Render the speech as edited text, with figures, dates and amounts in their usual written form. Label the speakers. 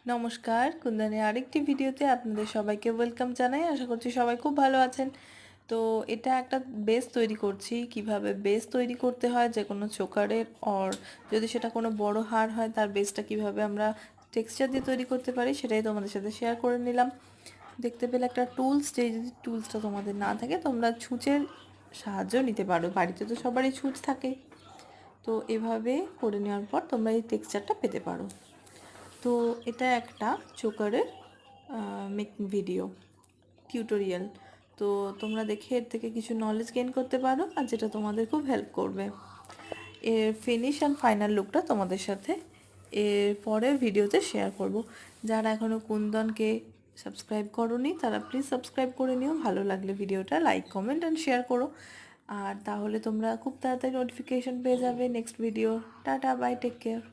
Speaker 1: নমস্কার, কুন্দনের আরেকটি ভিডিওতে আপনাদের সবাইকে ওয়েলকাম জানাই। আশা করছি সবাই খুব ভালো আছেন। তো এটা একটা বেস তৈরি করছি। কিভাবে বেস তৈরি করতে হয় যে কোনো চোকারের, যদি সেটা কোনো বড় হার হয় তার বেসটা কিভাবে আমরা টেক্সচার দিয়ে তৈরি করতে পারি সেটাই তোমাদের সাথে শেয়ার করে নিলাম। দেখতে পেলে একটা টুলস, যে যদি টুলসটা তোমাদের না থাকে তোমরা ছুঁচের সাহায্য নিতে পারো। বাড়িতে তো সবারই ছুঁচ থাকে। তো এভাবে করে নেওয়ার পর তোমরা এই টেক্সচারটা পেতে পারো। তো এটা একটা চোকারের মেকিং ভিডিও টিউটোরিয়াল। তো তোমরা দেখে এর থেকে কিছু নলেজ গেইন করতে পারো, আর যেটা তোমাদের খুব হেল্প করবে। এর ফিনিশ অ্যান্ড ফাইনাল লুকটা তোমাদের সাথে এর পরের ভিডিওতে শেয়ার করব। যারা এখনও কুন্দনকে সাবস্ক্রাইব করোনি তারা প্লিজ সাবস্ক্রাইব করে নিও। ভালো লাগলে ভিডিওটা লাইক, কমেন্ট অ্যান্ড শেয়ার করো। আর তাহলে তোমরা খুব তাড়াতাড়ি নোটিফিকেশন পেয়ে যাবে next video. Tata, bye, take care.